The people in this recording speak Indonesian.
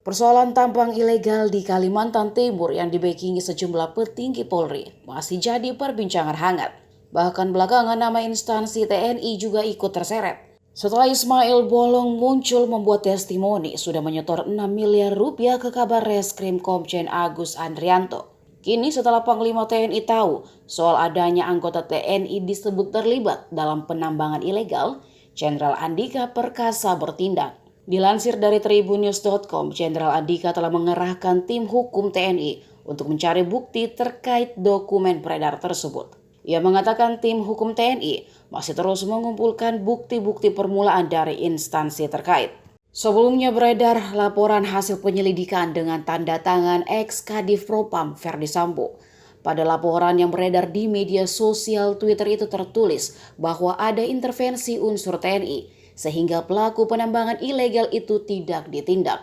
Persoalan tambang ilegal di Kalimantan Timur yang dibackingi sejumlah petinggi Polri masih jadi perbincangan hangat. Bahkan belakangan nama instansi TNI juga ikut terseret. Setelah Ismail Bolong muncul membuat testimoni sudah menyetor 6 miliar rupiah ke Kabar Reskrim Komjen Agus Andrianto. Kini setelah Panglima TNI tahu soal adanya anggota TNI disebut terlibat dalam penambangan ilegal, Jenderal Andika Perkasa bertindak. Dilansir dari tribunnews.com, Jenderal Andika telah mengerahkan tim hukum TNI untuk mencari bukti terkait dokumen beredar tersebut. Ia mengatakan tim hukum TNI masih terus mengumpulkan bukti-bukti permulaan dari instansi terkait. Sebelumnya beredar laporan hasil penyelidikan dengan tanda tangan ex-Kadif Propam Ferdi Sambo. Pada laporan yang beredar di media sosial Twitter itu tertulis bahwa ada intervensi unsur TNI sehingga pelaku penambangan ilegal itu tidak ditindak.